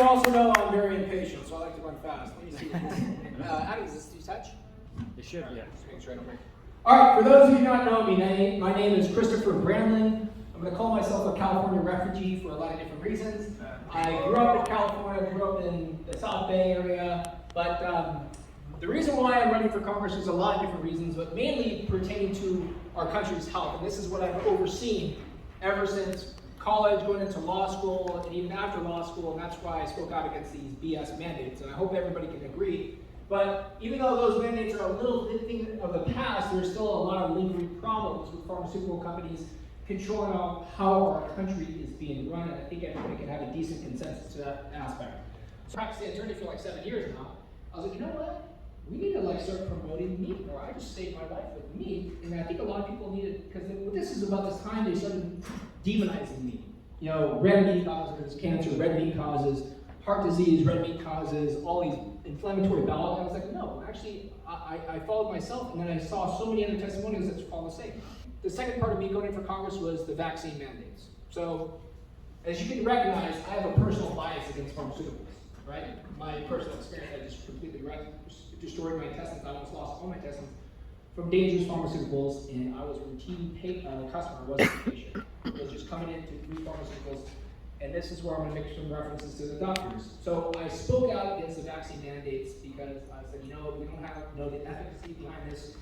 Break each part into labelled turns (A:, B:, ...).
A: also know I'm very impatient, so I like to run fast. Let me see. How does this do touch?
B: It should, yeah.
A: Just make sure I don't break. All right, for those of you who don't know me, my name is Christopher Brandlin. I'm going to call myself a California refugee for a lot of different reasons. I grew up in California, grew up in the South Bay area, but the reason why I'm running for Congress is a lot of different reasons, but mainly pertaining to our country's health. And this is what I've overseen ever since college, going into law school, and even after law school, and that's why I spoke out against these BS mandates, and I hope everybody can agree. But even though those mandates are a little thing of the past, there's still a lot of lingering problems with pharmaceutical companies controlling how our country is being run, and I think everybody can have a decent consensus to that aspect. So I practiced attorney for like 7 years now. I was like, you know what? We need to start promoting meat more. I just saved my life with meat, and I think a lot of people need it, because this is about this time they started demonizing meat. You know, red meat causes cancer, red meat causes heart disease, red meat causes all these inflammatory bowel. I was like, no, actually, I followed myself, and then I saw so many other testimonials that follow the same. The second part of me going in for Congress was the vaccine mandates. So, as you can recognize, I have a personal bias against pharmaceuticals, right? My personal experience, I just completely destroyed my intestines. I almost lost all my intestines from dangerous pharmaceuticals, and I was a routine customer. I wasn't a patient. I was just coming in to read pharmaceuticals, and this is where I'm going to make some references to the doctors. So I spoke out against the vaccine mandates because I said, you know, we don't know the efficacy behind this.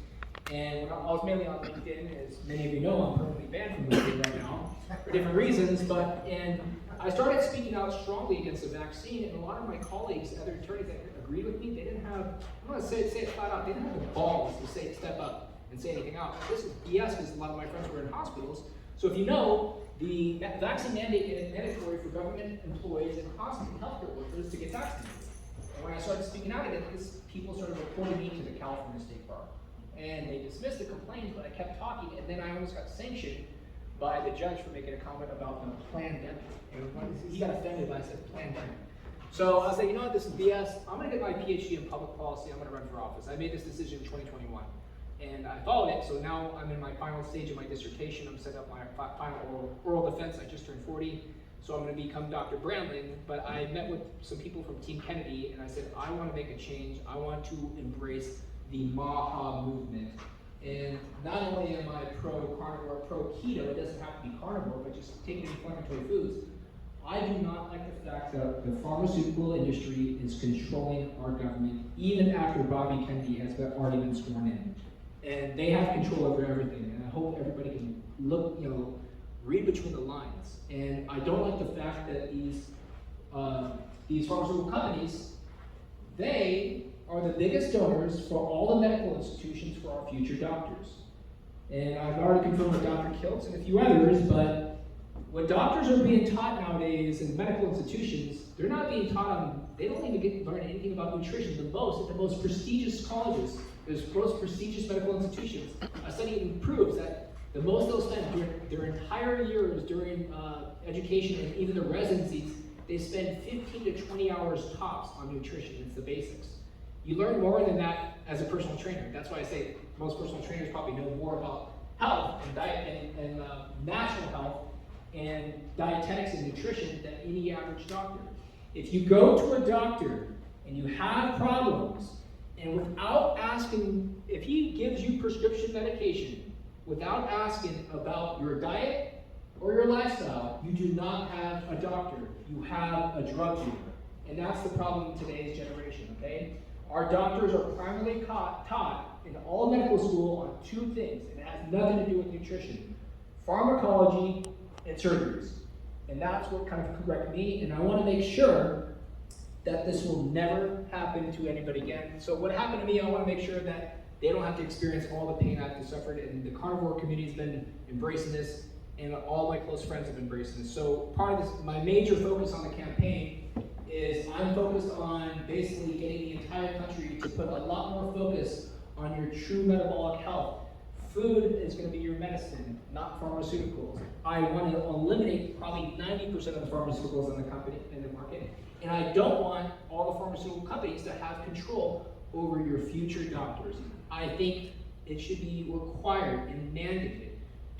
A: And when I was mainly on LinkedIn, as many of you know, I'm permanently banned from LinkedIn right now for different reasons. And I started speaking out strongly against the vaccine, and a lot of my colleagues, other attorneys that agreed with me, they didn't have, I'm going to say it flat out, they didn't have the balls to step up and say anything out. This is BS because a lot of my friends were in hospitals. So if you know, the vaccine mandate is mandatory for government employees and hospital healthcare workers to get vaccinated. And when I started speaking out against this, people started reporting me to the California State Bar. And they dismissed the complaints, but I kept talking, and then I almost got sanctioned by the judge for making a comment about the pandemic. And he got offended when I said pandemic. So I was like, you know what, this is BS. I'm going to get my PhD in public policy. I'm going to run for office. I made this decision in 2021, and I followed it. So now I'm in my final stage of my dissertation. I'm setting up my final oral defense. I just turned 40, so I'm going to become Dr. Brandlin. But I met with some people from Team Kennedy, and I said, I want to make a change. I want to embrace the MAHA movement. And not only am I pro-carnivore, pro-keto, it doesn't have to be carnivore, but just taking inflammatory foods. I do not like the fact that the pharmaceutical industry is controlling our government, even after Bobby Kennedy has already been sworn in. And they have control over everything, and I hope everybody can look, read between the lines. And I don't like the fact that these pharmaceutical companies, they are the biggest donors for all the medical institutions for our future doctors. And I've already confirmed with Dr. Kiltz and a few others, but what doctors are being taught nowadays in medical institutions, they're not being taught they don't even learn anything about nutrition. At the most prestigious colleges, the most prestigious medical institutions, a study even proves that the most they'll spend during their entire years during education and even the residencies, they spend 15 to 20 hours tops on nutrition. It's the basics. You learn more than that as a personal trainer. That's why I say most personal trainers probably know more about health and diet and natural health and dietetics and nutrition than any average doctor. If you go to a doctor and you have problems, and without asking, if he gives you prescription medication, without asking about your diet or your lifestyle, you do not have a doctor. You have a drug dealer. And that's the problem in today's generation, okay? Our doctors are primarily taught in all medical school on two things, and it has nothing to do with nutrition: pharmacology and surgeries. And that's what kind of corrected me, and I want to make sure that this will never happen to anybody again. So what happened to me, I want to make sure that they don't have to experience all the pain I've suffered, and the carnivore community has been embracing this, and all my close friends have embraced this. So part of this, my major focus on the campaign is I'm focused on basically getting the entire country to put a lot more focus on your true metabolic health. Food is going to be your medicine, not pharmaceuticals. I want to eliminate probably 90% of the pharmaceuticals in the market, and I don't want all the pharmaceutical companies to have control over your future doctors. I think it should be required and mandated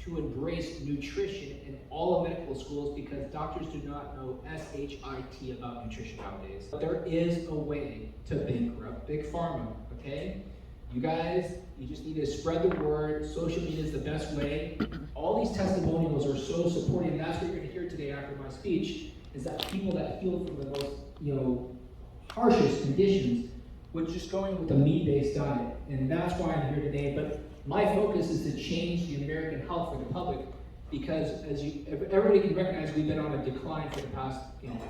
A: to embrace nutrition in all of medical schools because doctors do not know S-H-I-T about nutrition nowadays. But there is a way to bankrupt Big Pharma, okay? You guys, you just need to spread the word. Social media is the best way. All these testimonials are so supportive, and that's what you're gonna hear today after my speech, is that people that heal from the most, harshest conditions with just going with a meat-based diet. And that's why I'm here today. But my focus is to change the American health for the public because everybody can recognize we've been on a decline for the past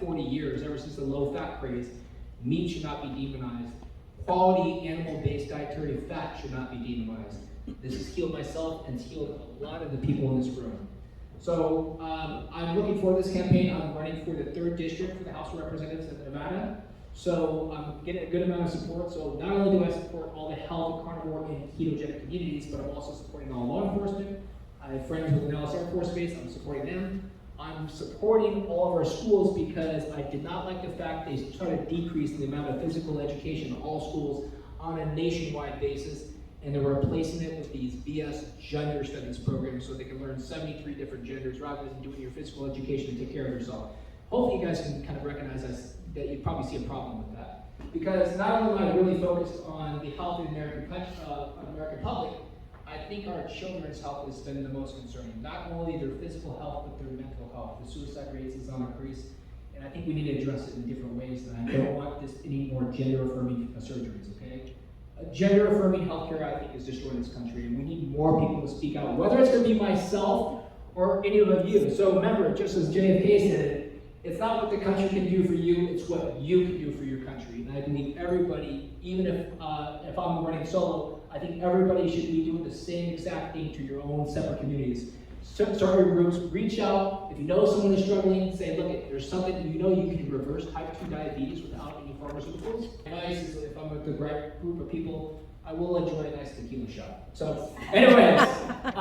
A: 40 years, ever since the low-fat craze. Meat should not be demonized. Quality animal-based dietary fat should not be demonized. This has healed myself and it's healed a lot of the people in this room. So I'm looking for this campaign. I'm running for the 3rd district for the House of Representatives in Nevada. So I'm getting a good amount of support. So not only do I support all the health, carnivore, and ketogenic communities, but I'm also supporting all law enforcement. I have friends with the Nellis Air Force Base. I'm supporting them. I'm supporting all of our schools because I did not like the fact they started decreasing the amount of physical education in all schools on a nationwide basis, and they're replacing it with these BS gender studies programs so they can learn 73 different genders rather than doing your physical education to take care of yourself. Hopefully you guys can kind of recognize that you probably see a problem with that. Because not only am I really focused on the health of the American public, I think our children's health has been the most concerning. Not only their physical health, but their mental health. The suicide rates is on increase, and I think we need to address it in different ways. And I don't want this any more gender-affirming surgeries, okay? Gender-affirming healthcare, I think, is destroying this country, and we need more people to speak out, whether it's going to be myself or any of you. So remember, just as JFK said, it's not what the country can do for you, it's what you can do for your country. And I believe everybody, even if I'm running solo, I think everybody should be doing the same exact thing to your own separate communities. Start your groups, reach out. If you know someone is struggling, say, look, there's something you can reverse type 2 diabetes without any pharmaceuticals. Advice is if I'm with the right group of people, I will enjoy a nice tequila shot. So, anyways, I'm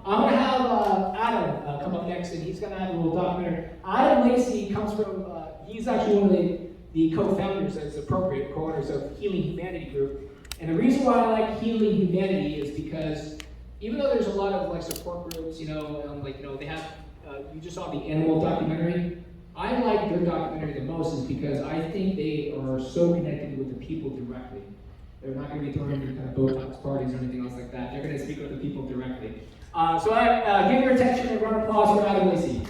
A: gonna have Adam come up next, and he's gonna have a little documentary. Adam Lacey comes from, he's actually one of the co-founders, as appropriate, co-owners of Healing Humanity Group. And the reason why I like Healing Humanity is because even though there's a lot of support groups, they have, you just saw the animal documentary. I like their documentary the most is because I think they are so connected with the people directly. They're not going to be throwing any kind of Botox parties or anything else like that. They're going to speak with the people directly. So give your attention and round of applause for Adam Lacey.